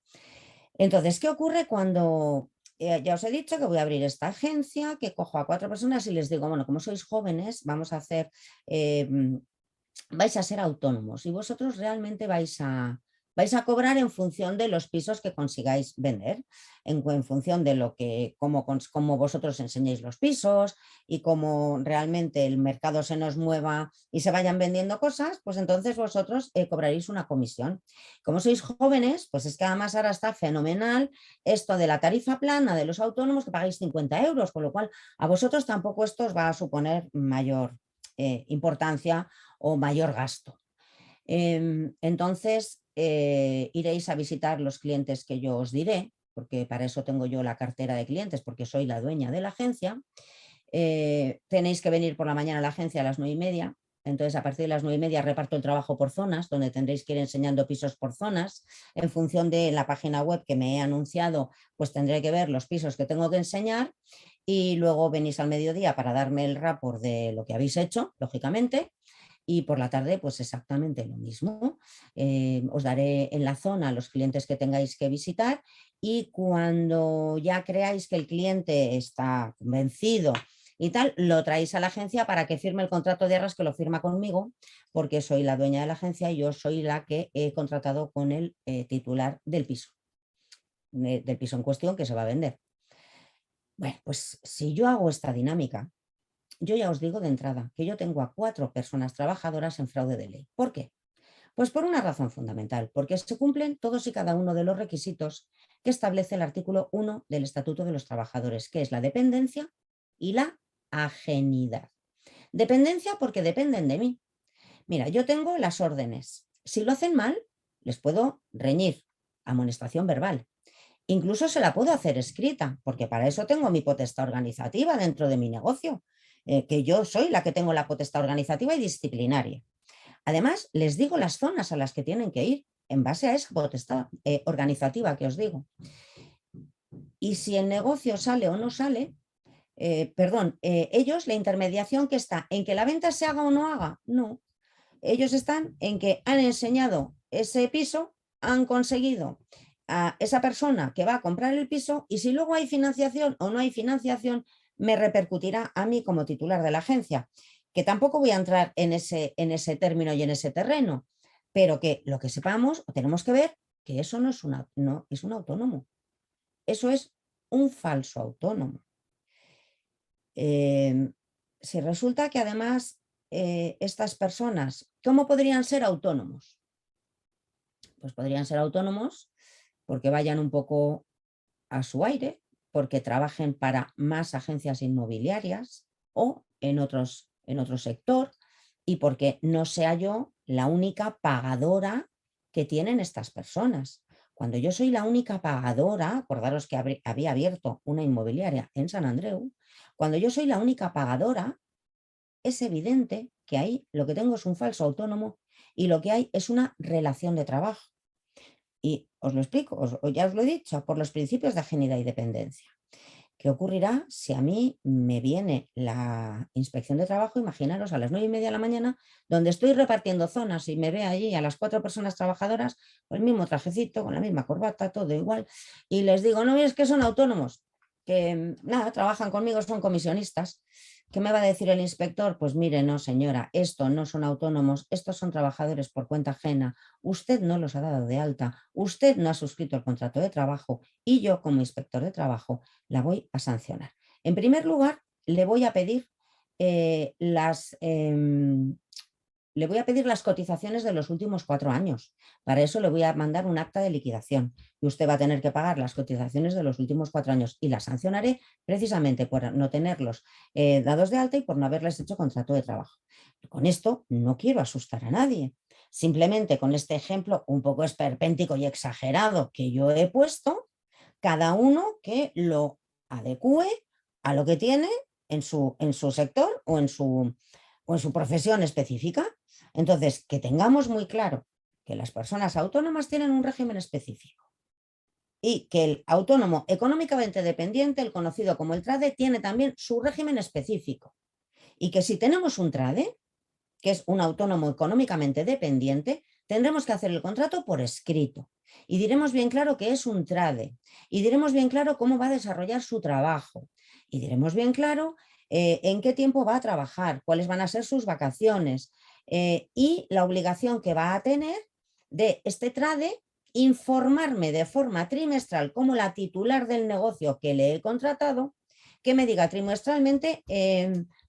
Entonces, ¿qué ocurre cuando ya os he dicho que voy a abrir esta agencia, que cojo a 4 personas y les digo, bueno, como sois jóvenes, vamos a hacer, vais a ser autónomos y vosotros realmente vais a vais a cobrar en función de los pisos que consigáis vender, en función de cómo vosotros enseñéis los pisos y cómo realmente el mercado se nos mueva y se vayan vendiendo cosas, pues entonces vosotros cobraréis una comisión. Como sois jóvenes, pues es que además ahora está fenomenal esto de la tarifa plana de los autónomos, que pagáis 50 euros, con lo cual a vosotros tampoco esto os va a suponer mayor importancia o mayor gasto. Entonces, iréis a visitar los clientes que yo os diré, porque para eso tengo yo la cartera de clientes, porque soy la dueña de la agencia. Tenéis que venir por la mañana a la agencia a las 9:30. Entonces, a partir de las 9:30 reparto el trabajo por zonas, donde tendréis que ir enseñando pisos por zonas. En función de la página web que me he anunciado, pues tendré que ver los pisos que tengo que enseñar y luego venís al mediodía para darme el rapport de lo que habéis hecho, lógicamente, y por la tarde pues exactamente lo mismo. Os daré en la zona los clientes que tengáis que visitar y cuando ya creáis que el cliente está convencido y tal, lo traéis a la agencia para que firme el contrato de arras, que lo firma conmigo, porque soy la dueña de la agencia y yo soy la que he contratado con el titular del piso en cuestión que se va a vender. Bueno, pues si yo hago esta dinámica, yo ya os digo de entrada que yo tengo a 4 personas trabajadoras en fraude de ley. ¿Por qué? Pues por una razón fundamental, porque se cumplen todos y cada uno de los requisitos que establece el artículo 1 del Estatuto de los Trabajadores, que es la dependencia y la ajenidad. Dependencia porque dependen de mí. Mira, yo tengo las órdenes. Si lo hacen mal, les puedo reñir, amonestación verbal. Incluso se la puedo hacer escrita, porque para eso tengo mi potestad organizativa dentro de mi negocio, que yo soy la que tengo la potestad organizativa y disciplinaria. Además, les digo las zonas a las que tienen que ir en base a esa potestad organizativa que os digo. Y si el negocio sale o no sale, ellos, la intermediación que está en que la venta se haga o no haga, no. Ellos están en que han enseñado ese piso, han conseguido a esa persona que va a comprar el piso y si luego hay financiación o no hay financiación, me repercutirá a mí como titular de la agencia, que tampoco voy a entrar en ese término y en ese terreno, pero que lo que sepamos o tenemos que ver que eso no es un autónomo, eso es un falso autónomo. Si resulta que además estas personas, ¿cómo podrían ser autónomos? Pues podrían ser autónomos porque vayan un poco a su aire, porque trabajen para más agencias inmobiliarias o en otro sector y porque no sea yo la única pagadora que tienen estas personas. Cuando yo soy la única pagadora, acordaros que había abierto una inmobiliaria en San Andreu, cuando yo soy la única pagadora, es evidente que ahí lo que tengo es un falso autónomo y lo que hay es una relación de trabajo. Y os lo explico, ya os lo he dicho, por los principios de ajenidad y dependencia. ¿Qué ocurrirá si a mí me viene la inspección de trabajo? Imaginaros a las 9:30 de la mañana, donde estoy repartiendo zonas y me ve allí a las 4 personas trabajadoras con el mismo trajecito, con la misma corbata, todo igual, y les digo, no, es que son autónomos, que nada, trabajan conmigo, son comisionistas. ¿Qué me va a decir el inspector? Pues mire, no señora, esto no son autónomos, estos son trabajadores por cuenta ajena, usted no los ha dado de alta, usted no ha suscrito el contrato de trabajo y yo como inspector de trabajo la voy a sancionar. En primer lugar, le voy a pedir las cotizaciones de los últimos 4 años. Para eso le voy a mandar un acta de liquidación y usted va a tener que pagar las cotizaciones de los últimos 4 años y la sancionaré precisamente por no tenerlos dados de alta y por no haberles hecho contrato de trabajo. Con esto no quiero asustar a nadie. Simplemente con este ejemplo un poco esperpéntico y exagerado que yo he puesto, cada uno que lo adecue a lo que tiene en su sector o en su profesión específica. Entonces, que tengamos muy claro que las personas autónomas tienen un régimen específico y que el autónomo económicamente dependiente, el conocido como el TRADE, tiene también su régimen específico. Y que si tenemos un TRADE, que es un autónomo económicamente dependiente, tendremos que hacer el contrato por escrito y diremos bien claro que es un TRADE y diremos bien claro cómo va a desarrollar su trabajo y diremos bien claro en qué tiempo va a trabajar, cuáles van a ser sus vacaciones y la obligación que va a tener de este TRADE informarme de forma trimestral como la titular del negocio que le he contratado, que me diga trimestralmente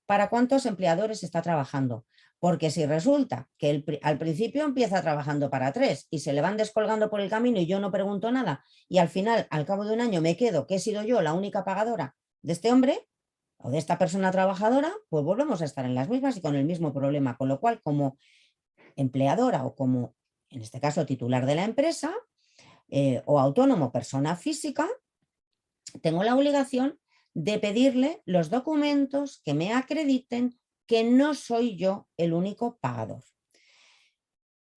para cuántos empleadores está trabajando. Porque si resulta que al principio empieza trabajando para 3 y se le van descolgando por el camino y yo no pregunto nada y al final, al cabo de un año, me quedo que he sido yo la única pagadora de este hombre o de esta persona trabajadora, pues volvemos a estar en las mismas y con el mismo problema. Con lo cual, como empleadora o como, en este caso, titular de la empresa o autónomo, persona física, tengo la obligación de pedirle los documentos que me acrediten que no soy yo el único pagador.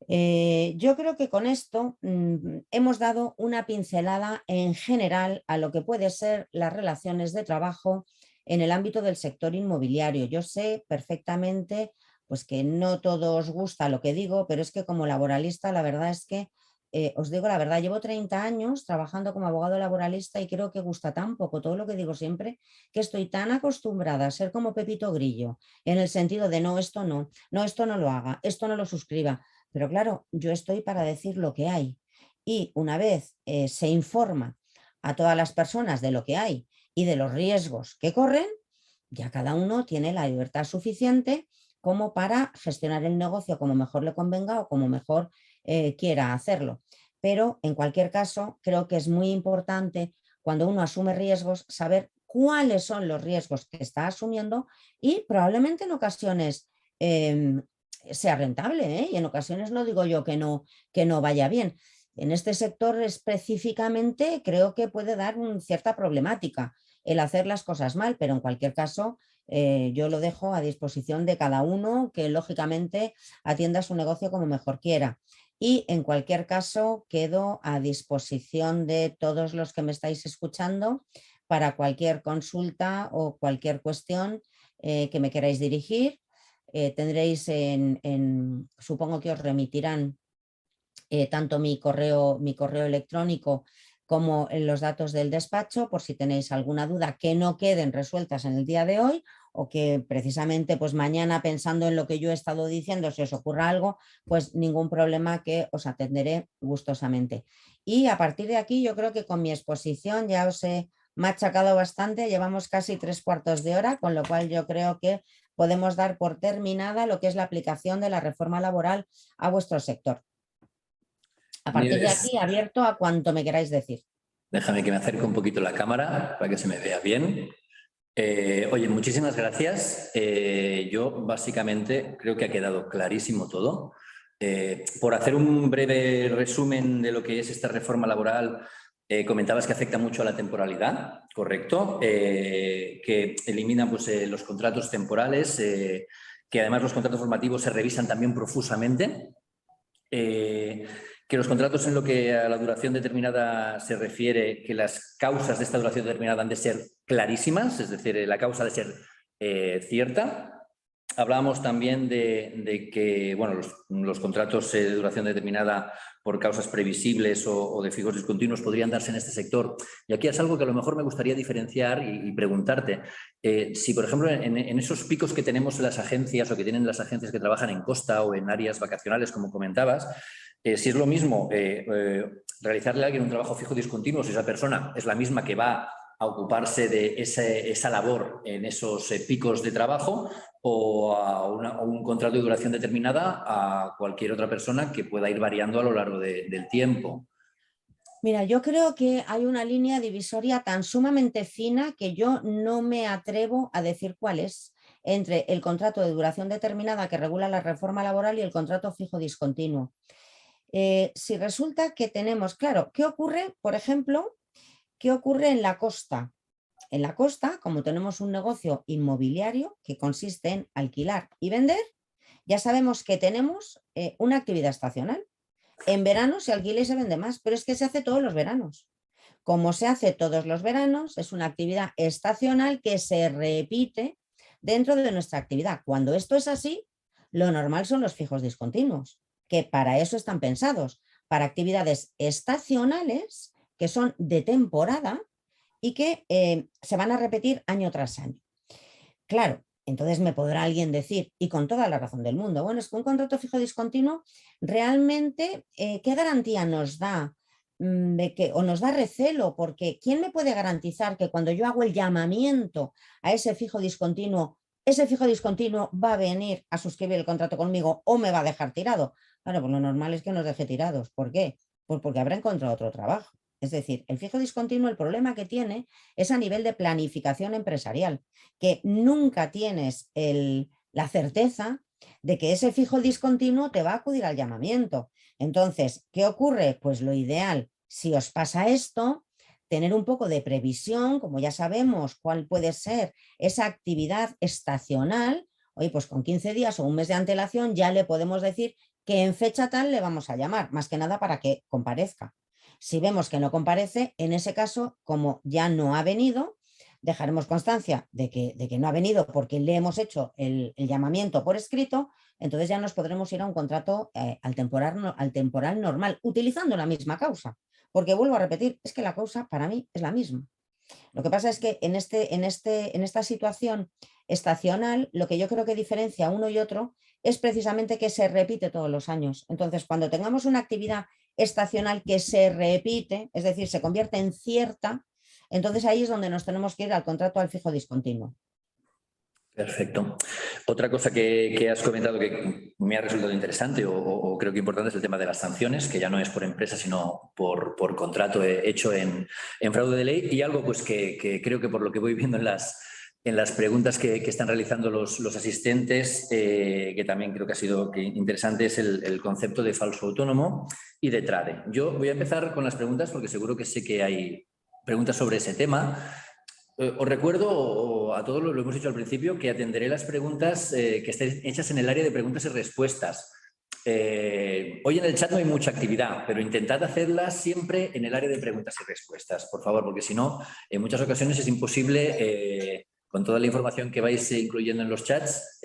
Yo creo que con esto hemos dado una pincelada en general a lo que puede ser las relaciones de trabajo en el ámbito del sector inmobiliario. Yo sé perfectamente pues, que no todos gusta lo que digo, pero es que como laboralista la verdad es que os digo la verdad, llevo 30 años trabajando como abogado laboralista y creo que gusta tan poco todo lo que digo siempre, que estoy tan acostumbrada a ser como Pepito Grillo, en el sentido de no, esto no, no, esto no lo haga, esto no lo suscriba. Pero claro, yo estoy para decir lo que hay. Y una vez se informa a todas las personas de lo que hay y de los riesgos que corren, ya cada uno tiene la libertad suficiente como para gestionar el negocio como mejor le convenga o como mejor quiera hacerlo. Pero en cualquier caso, creo que es muy importante cuando uno asume riesgos saber cuáles son los riesgos que está asumiendo y probablemente en ocasiones sea rentable, ¿eh? Y en ocasiones no digo yo que no vaya bien. En este sector específicamente creo que puede dar cierta problemática el hacer las cosas mal, pero en cualquier caso yo lo dejo a disposición de cada uno que lógicamente atienda su negocio como mejor quiera. Y en cualquier caso quedo a disposición de todos los que me estáis escuchando para cualquier consulta o cualquier cuestión que me queráis dirigir. Tendréis supongo que os remitirán tanto mi correo electrónico como en los datos del despacho por si tenéis alguna duda que no queden resueltas en el día de hoy o que precisamente pues mañana pensando en lo que yo he estado diciendo si os ocurra algo, pues ningún problema que os atenderé gustosamente. Y a partir de aquí yo creo que con mi exposición ya os he machacado bastante, llevamos casi 3/4 de hora, con lo cual yo creo que podemos dar por terminada lo que es la aplicación de la reforma laboral a vuestro sector. A partir de Nieves, aquí, abierto a cuanto me queráis decir. déjame que me acerque un poquito la cámara para que se me vea bien. Oye, muchísimas gracias. Yo básicamente creo que ha quedado clarísimo todo. Por hacer un breve resumen de lo que es esta reforma laboral, comentabas que afecta mucho a la temporalidad, ¿correcto? Que elimina pues, los contratos temporales, que además los contratos formativos se revisan también profusamente. Que los contratos en lo que a la duración determinada se refiere, que las causas de esta duración determinada han de ser clarísimas, es decir, la causa ha de ser cierta. Hablábamos también de que bueno, los contratos de duración determinada por causas previsibles o de fijos discontinuos podrían darse en este sector. Y aquí es algo que a lo mejor me gustaría diferenciar y preguntarte. Si, por ejemplo, en esos picos que tenemos en las agencias o que tienen las agencias que trabajan en costa o en áreas vacacionales, como comentabas, si es lo mismo realizarle a alguien un trabajo fijo discontinuo, si esa persona es la misma que va a ocuparse de esa labor en esos picos de trabajo o a un contrato de duración determinada a cualquier otra persona que pueda ir variando a lo largo del tiempo. Mira, yo creo que hay una línea divisoria tan sumamente fina que yo no me atrevo a decir cuál es entre el contrato de duración determinada que regula la reforma laboral y el contrato fijo discontinuo. Si resulta que tenemos, claro, ¿qué ocurre, por ejemplo, qué ocurre en la costa? En la costa, como tenemos un negocio inmobiliario que consiste en alquilar y vender, ya sabemos que tenemos una actividad estacional. En verano se alquila y se vende más, pero es que se hace todos los veranos. Como se hace todos los veranos, es una actividad estacional que se repite dentro de nuestra actividad. Cuando esto es así, lo normal son los fijos discontinuos, que para eso están pensados, para actividades estacionales que son de temporada y que se van a repetir año tras año. Claro, Entonces me podrá alguien decir, y con toda la razón del mundo, bueno, es que un contrato fijo discontinuo realmente, ¿qué garantía nos da? O nos da recelo, porque ¿quién me puede garantizar que cuando yo hago el llamamiento a ese fijo discontinuo va a venir a suscribir el contrato conmigo o me va a dejar tirado? Claro, pues lo normal es que nos deje tirados. ¿Por qué? Pues porque habrá encontrado otro trabajo. Es decir, el fijo discontinuo, el problema que tiene es a nivel de planificación empresarial, que nunca tienes la certeza de que ese fijo discontinuo te va a acudir al llamamiento. Entonces, ¿qué ocurre? Pues lo ideal, si os pasa esto, tener un poco de previsión, como ya sabemos cuál puede ser esa actividad estacional. Oye, pues con 15 días o un mes de antelación ya le podemos decir que en fecha tal le vamos a llamar, más que nada para que comparezca. Si vemos que no comparece, en ese caso, como ya no ha venido, dejaremos constancia de que no ha venido porque le hemos hecho el llamamiento por escrito, entonces ya nos podremos ir a un contrato al temporal normal, utilizando la misma causa. Porque vuelvo a repetir, es que la causa para mí es la misma. Lo que pasa es que en esta situación estacional, lo que yo creo que diferencia uno y otro es precisamente que se repite todos los años. Entonces, cuando tengamos una actividad estacional que se repite, es decir, se convierte en cierta, entonces ahí es donde nos tenemos que ir al contrato al fijo discontinuo. Perfecto. Otra cosa que has comentado que me ha resultado interesante o creo que importante es el tema de las sanciones, que ya no es por empresa, sino por contrato hecho en fraude de ley. Y algo pues que creo que por lo que voy viendo en las preguntas que están realizando los asistentes, que también creo que ha sido interesante, es el concepto de falso autónomo y de trade. Yo voy a empezar con las preguntas porque seguro que sé que hay preguntas sobre ese tema. Os recuerdo a todos, lo hemos dicho al principio, que atenderé las preguntas que estén hechas en el área de preguntas y respuestas. Hoy en el chat no hay mucha actividad, pero intentad hacerlas siempre en el área de preguntas y respuestas, por favor, porque si no, en muchas ocasiones es imposible, con toda la información que vais incluyendo en los chats,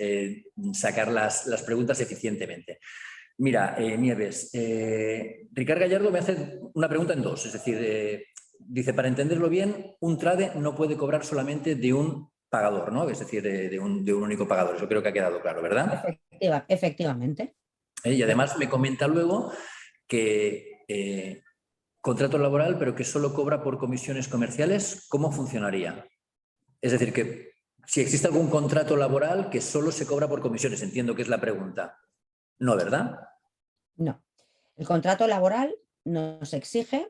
sacar las preguntas eficientemente. Mira, Nieves, Ricard Gallardo me hace una pregunta en dos, es decir, dice, para entenderlo bien, un trade no puede cobrar solamente de un pagador, ¿no? Es decir, de un único pagador. Eso creo que ha quedado claro, ¿verdad? Efectivamente. Y además me comenta luego que contrato laboral, pero que solo cobra por comisiones comerciales, ¿cómo funcionaría? Es decir, que si existe algún contrato laboral que solo se cobra por comisiones, entiendo que es la pregunta. No, ¿verdad? No. El contrato laboral nos exige,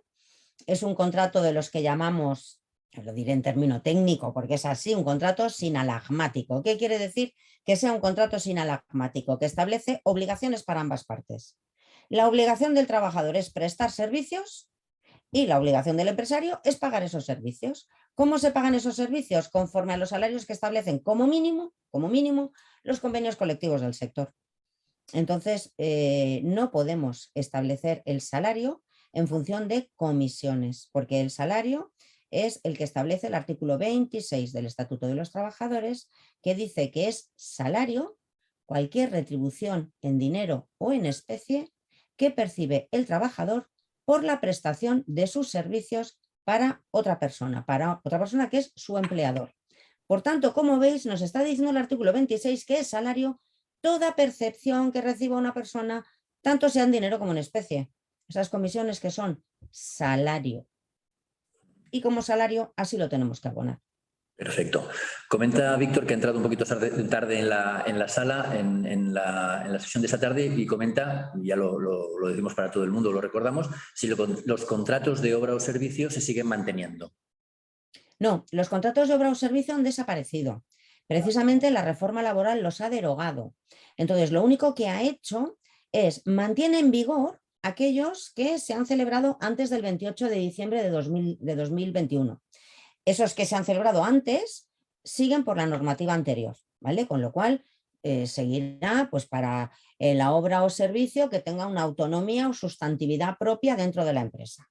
es un contrato de los que llamamos, lo diré en término técnico porque es así, un contrato sinalagmático. ¿Qué quiere decir que sea un contrato sinalagmático? Que establece obligaciones para ambas partes. La obligación del trabajador es prestar servicios y la obligación del empresario es pagar esos servicios. ¿Cómo se pagan esos servicios? Conforme a los salarios que establecen como mínimo, los convenios colectivos del sector. Entonces, no podemos establecer el salario en función de comisiones, porque el salario es el que establece el artículo 26 del Estatuto de los Trabajadores, que dice que es salario cualquier retribución en dinero o en especie que percibe el trabajador por la prestación de sus servicios para otra persona que es su empleador. Por tanto, como veis, nos está diciendo el artículo 26 que es salario toda percepción que reciba una persona, tanto sea en dinero como en especie. Esas comisiones que son salario. Y como salario, así lo tenemos que abonar. Perfecto. Comenta Víctor que ha entrado un poquito tarde en la sala, en la sesión de esta tarde, y comenta, ya lo decimos para todo el mundo, lo recordamos, si los contratos de obra o servicio se siguen manteniendo. No, los contratos de obra o servicio han desaparecido. Precisamente la reforma laboral los ha derogado. Entonces, lo único que ha hecho es mantiene en vigor aquellos que se han celebrado antes del 28 de diciembre de 2021. Esos que se han celebrado antes siguen por la normativa anterior, ¿vale? Con lo cual seguirá pues, para la obra o servicio que tenga una autonomía o sustantividad propia dentro de la empresa.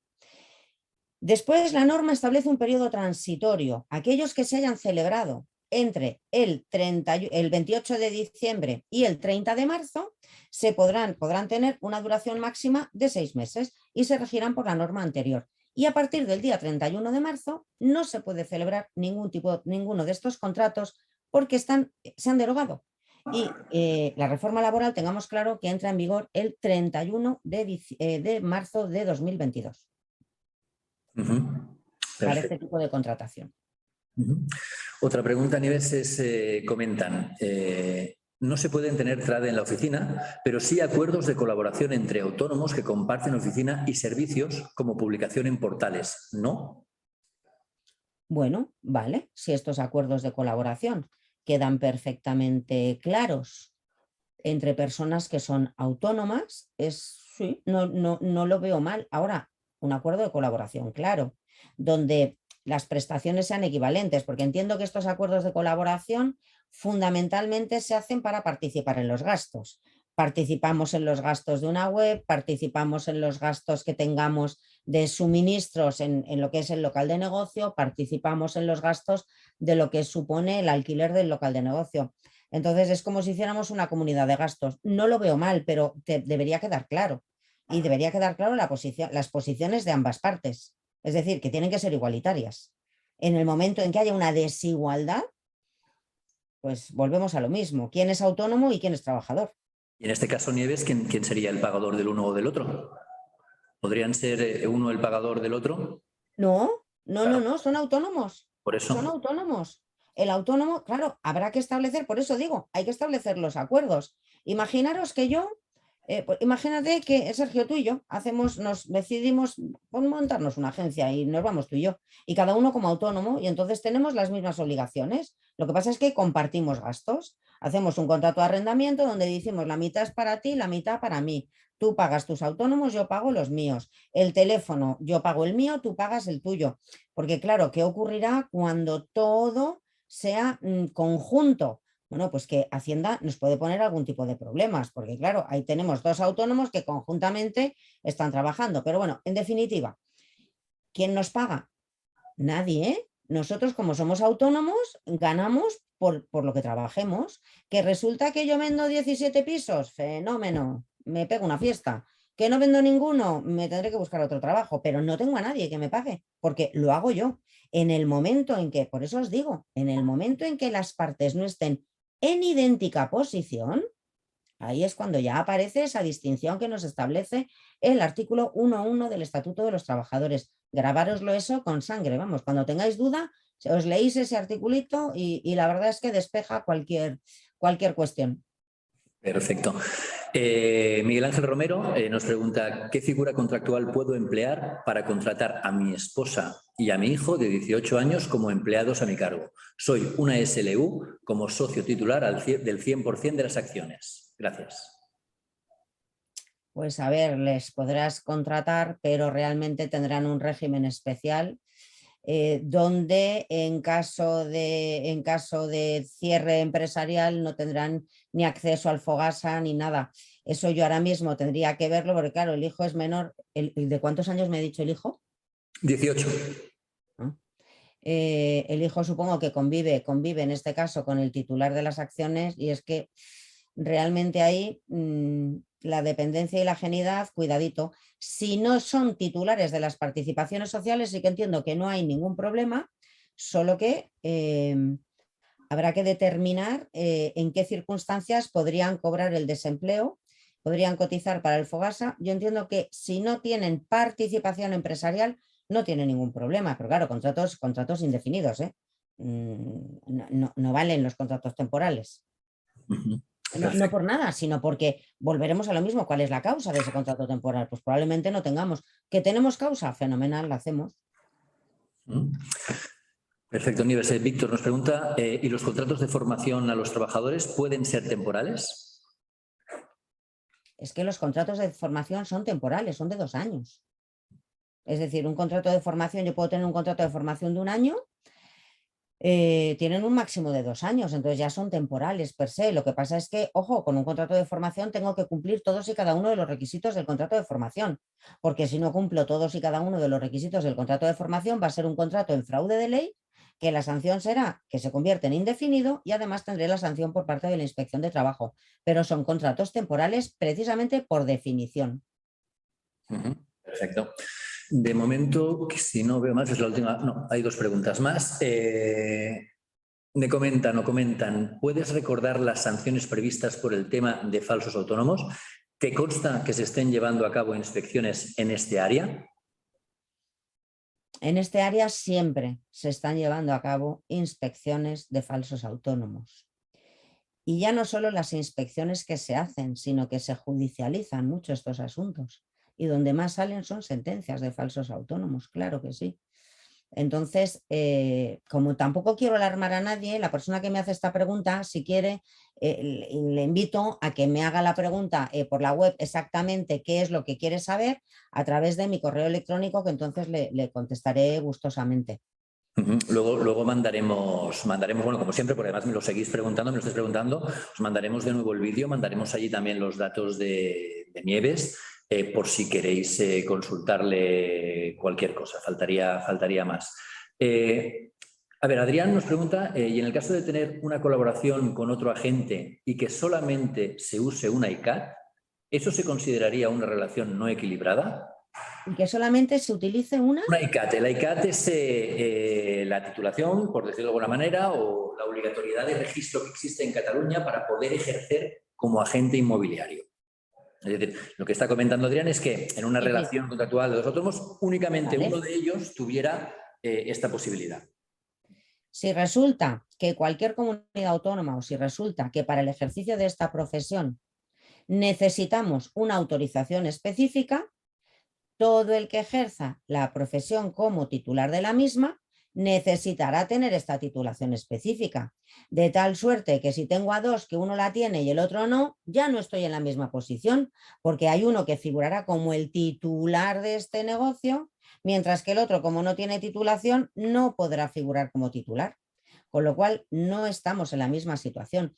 Después, la norma establece un periodo transitorio. Aquellos que se hayan celebrado entre el 28 de diciembre y el 30 de marzo podrán tener una duración máxima de 6 meses y se regirán por la norma anterior. Y a partir del día 31 de marzo no se puede celebrar ninguno de estos contratos porque se han derogado. Y la reforma laboral, tengamos claro que entra en vigor el 31 de marzo de 2022 para este tipo de contratación. Otra pregunta, Nieves, es, comentan, no se pueden tener TRADE en la oficina, pero sí acuerdos de colaboración entre autónomos que comparten oficina y servicios como publicación en portales, ¿no? Bueno, vale, si estos acuerdos de colaboración quedan perfectamente claros entre personas que son autónomas, sí, no lo veo mal. Ahora, un acuerdo de colaboración, claro, donde las prestaciones sean equivalentes, porque entiendo que estos acuerdos de colaboración fundamentalmente se hacen para participar en los gastos. Participamos en los gastos de una web, participamos en los gastos que tengamos de suministros en lo que es el local de negocio, participamos en los gastos de lo que supone el alquiler del local de negocio. Entonces es como si hiciéramos una comunidad de gastos. No lo veo mal, pero debería quedar claro. Y debería quedar claro las posiciones de ambas partes. Es decir, que tienen que ser igualitarias. En el momento en que haya una desigualdad, pues volvemos a lo mismo. ¿Quién es autónomo y quién es trabajador? Y en este caso, Nieves, ¿quién sería el pagador del uno o del otro? ¿Podrían ser uno el pagador del otro? No, Claro, no, son autónomos. por eso. Son autónomos. El autónomo, claro, habrá que establecer, por eso digo, hay que establecer los acuerdos. Imaginaros que pues imagínate que Sergio, tú y yo nos decidimos montarnos una agencia y nos vamos tú y yo, y cada uno como autónomo, y entonces tenemos las mismas obligaciones. Lo que pasa es que compartimos gastos. Hacemos un contrato de arrendamiento donde decimos la mitad es para ti, la mitad para mí. Tú pagas tus autónomos, yo pago los míos. El teléfono, yo pago el mío, tú pagas el tuyo. Porque claro, ¿qué ocurrirá cuando todo sea conjunto? Bueno, pues que Hacienda nos puede poner algún tipo de problemas, porque claro, ahí tenemos dos autónomos que conjuntamente están trabajando. Pero bueno, en definitiva, ¿quién nos paga? Nadie, ¿eh? Nosotros, como somos autónomos, ganamos por lo que trabajemos. Que resulta que yo vendo 17 pisos, fenómeno, me pego una fiesta. Que no vendo ninguno, me tendré que buscar otro trabajo, pero no tengo a nadie que me pague, porque lo hago yo. En el momento en que, por eso os digo, en el momento en que las partes no estén en idéntica posición, ahí es cuando ya aparece esa distinción que nos establece el artículo 1.1 del Estatuto de los Trabajadores. Grabároslo eso con sangre, vamos, cuando tengáis duda, os leéis ese articulito y la verdad es que despeja cualquier cuestión. Perfecto. Miguel Ángel Romero nos pregunta, ¿qué figura contractual puedo emplear para contratar a mi esposa y a mi hijo de 18 años como empleados a mi cargo? Soy una SLU como socio titular del 100% de las acciones. Gracias. Pues a ver, les podrás contratar, pero realmente tendrán un régimen especial donde en caso de cierre empresarial no tendrán ni acceso al Fogasa ni nada. Eso yo ahora mismo tendría que verlo porque claro, el hijo es menor. ¿De cuántos años me ha dicho el hijo? 18. ¿No? El hijo supongo que convive en este caso con el titular de las acciones y es que realmente ahí la dependencia y la ajenidad, cuidadito. Si no son titulares de las participaciones sociales, sí que entiendo que no hay ningún problema, solo que habrá que determinar en qué circunstancias podrían cobrar el desempleo, podrían cotizar para el Fogasa. Yo entiendo que si no tienen participación empresarial, no tienen ningún problema, pero claro, contratos indefinidos, ¿eh? No valen los contratos temporales. No por nada, sino porque volveremos a lo mismo. ¿Cuál es la causa de ese contrato temporal? Pues probablemente no tengamos. ¿Que tenemos causa? Fenomenal, la hacemos. Perfecto, Nieves. Víctor nos pregunta, ¿y los contratos de formación a los trabajadores pueden ser temporales? Es que los contratos de formación son temporales, son de 2 años. Es decir, un contrato de formación, yo puedo tener un contrato de formación de 1 año, tienen un máximo de 2 años, entonces ya son temporales per se. Lo que pasa es que, ojo, con un contrato de formación tengo que cumplir todos y cada uno de los requisitos del contrato de formación, porque si no cumplo todos y cada uno de los requisitos del contrato de formación va a ser un contrato en fraude de ley, que la sanción será que se convierte en indefinido y además tendré la sanción por parte de la Inspección de Trabajo, pero son contratos temporales precisamente por definición. Perfecto. De momento, si no veo más, es la última. No, hay 2 preguntas más. Me comentan, ¿puedes recordar las sanciones previstas por el tema de falsos autónomos? ¿Te consta que se estén llevando a cabo inspecciones en este área? En este área siempre se están llevando a cabo inspecciones de falsos autónomos. Y ya no solo las inspecciones que se hacen, sino que se judicializan mucho estos asuntos. Y donde más salen son sentencias de falsos autónomos, claro que sí. Entonces, como tampoco quiero alarmar a nadie, la persona que me hace esta pregunta, si quiere, le invito a que me haga la pregunta por la web exactamente qué es lo que quiere saber a través de mi correo electrónico, que entonces le contestaré gustosamente. Luego mandaremos, bueno, como siempre, porque además me lo seguís preguntando, me lo estáis preguntando, os mandaremos de nuevo el vídeo, mandaremos allí también los datos de Nieves, por si queréis consultarle cualquier cosa, faltaría más. A ver, Adrián nos pregunta, y en el caso de tener una colaboración con otro agente y que solamente se use una ICAT, ¿eso se consideraría una relación no equilibrada? Y que solamente se utilice una. Una ICAT. La ICAT es la titulación, por decirlo de alguna manera, o la obligatoriedad de registro que existe en Cataluña para poder ejercer como agente inmobiliario. Es decir, lo que está comentando Adrián es que en una relación contractual de dos autónomos, únicamente uno de ellos tuviera esta posibilidad. Si resulta que cualquier comunidad autónoma o si resulta que para el ejercicio de esta profesión necesitamos una autorización específica, todo el que ejerza la profesión como titular de la misma necesitará tener esta titulación específica, de tal suerte que si tengo a dos que uno la tiene y el otro no, ya no estoy en la misma posición, porque hay uno que figurará como el titular de este negocio, mientras que el otro, como no tiene titulación, no podrá figurar como titular, con lo cual no estamos en la misma situación.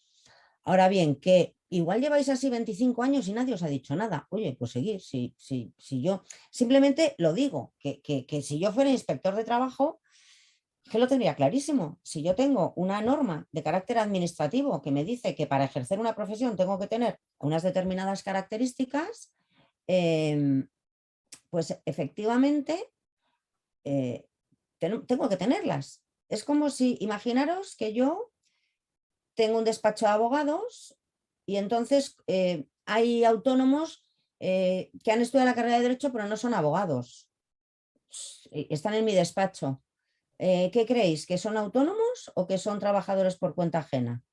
Ahora bien, que igual lleváis así 25 años y nadie os ha dicho nada. Oye, pues seguir, si yo simplemente lo digo, que si yo fuera inspector de trabajo, que lo tendría clarísimo. Si yo tengo una norma de carácter administrativo que me dice que para ejercer una profesión tengo que tener unas determinadas características, pues efectivamente tengo que tenerlas. Es como si, imaginaros que yo tengo un despacho de abogados y entonces hay autónomos que han estudiado la carrera de Derecho pero no son abogados. Están en mi despacho. ¿Qué creéis? ¿Que son autónomos o que son trabajadores por cuenta ajena?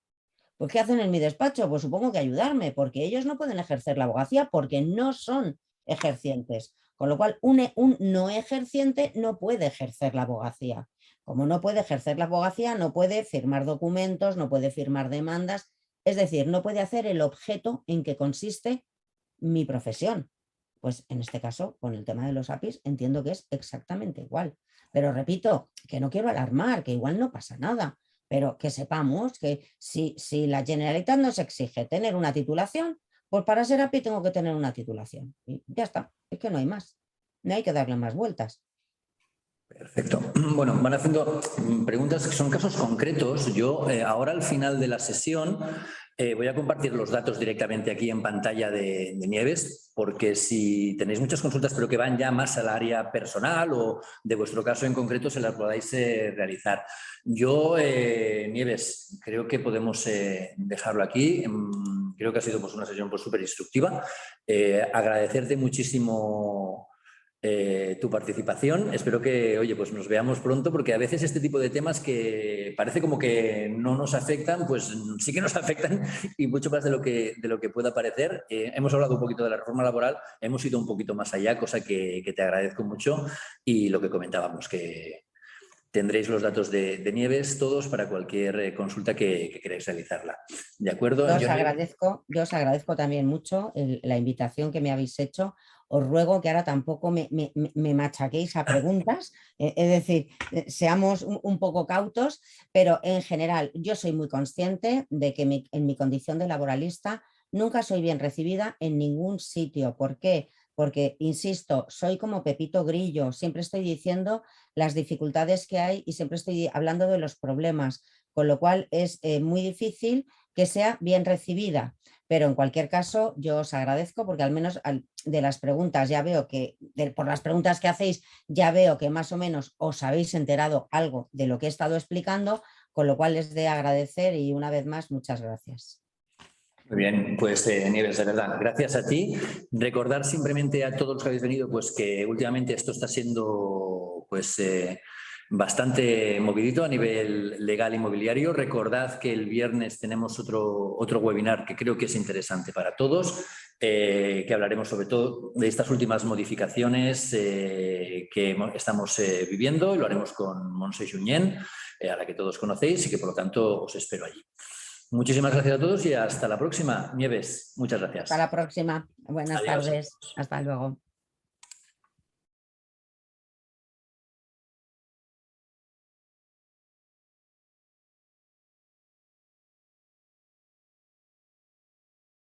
Pues ¿qué hacen en mi despacho? Pues supongo que ayudarme, porque ellos no pueden ejercer la abogacía porque no son ejercientes. Con lo cual, un no ejerciente no puede ejercer la abogacía. Como no puede ejercer la abogacía, no puede firmar documentos, no puede firmar demandas, es decir, no puede hacer el objeto en que consiste mi profesión. Pues en este caso, con el tema de los APIs, entiendo que es exactamente igual. Pero repito, que no quiero alarmar, que igual no pasa nada, pero que sepamos que si la Generalitat nos exige tener una titulación, pues para ser API tengo que tener una titulación. Y ya está, es que no hay más, no hay que darle más vueltas. Perfecto. Bueno, van haciendo preguntas que son casos concretos. Yo ahora al final de la sesión voy a compartir los datos directamente aquí en pantalla de Nieves, porque si tenéis muchas consultas pero que van ya más al área personal o de vuestro caso en concreto se las podáis realizar. Yo, Nieves, creo que podemos dejarlo aquí. Creo que ha sido pues, una sesión pues, súper instructiva. Agradecerte muchísimo tu participación. Espero que, oye, pues nos veamos pronto, porque a veces este tipo de temas que parece como que no nos afectan, pues sí que nos afectan y mucho más de lo que pueda parecer. Hemos hablado un poquito de la reforma laboral, hemos ido un poquito más allá, cosa que te agradezco mucho, y lo que comentábamos, que tendréis los datos de Nieves todos para cualquier consulta que queráis realizarla. ¿De acuerdo? Yo os agradezco también mucho la invitación que me habéis hecho. Os ruego que ahora tampoco me machaquéis a preguntas, es decir, seamos un poco cautos, pero en general yo soy muy consciente de que en mi condición de laboralista nunca soy bien recibida en ningún sitio. ¿Por qué? Porque, insisto, soy como Pepito Grillo, siempre estoy diciendo las dificultades que hay y siempre estoy hablando de los problemas, con lo cual es muy difícil que sea bien recibida. Pero en cualquier caso, yo os agradezco porque al menos de las preguntas ya veo que, por las preguntas que hacéis, ya veo que más o menos os habéis enterado algo de lo que he estado explicando, con lo cual es de agradecer y una vez más muchas gracias. Muy bien, pues Nieves, de verdad, gracias a ti. Recordar simplemente a todos los que habéis venido pues que últimamente esto está siendo pues bastante movidito a nivel legal inmobiliario. Recordad que el viernes tenemos otro webinar que creo que es interesante para todos, que hablaremos sobre todo de estas últimas modificaciones que estamos viviendo, y lo haremos con Montse Junyent, a la que todos conocéis y que por lo tanto os espero allí. Muchísimas gracias a todos y hasta la próxima. Nieves, muchas gracias. Hasta la próxima. Buenas Adiós. tardes. Hasta luego.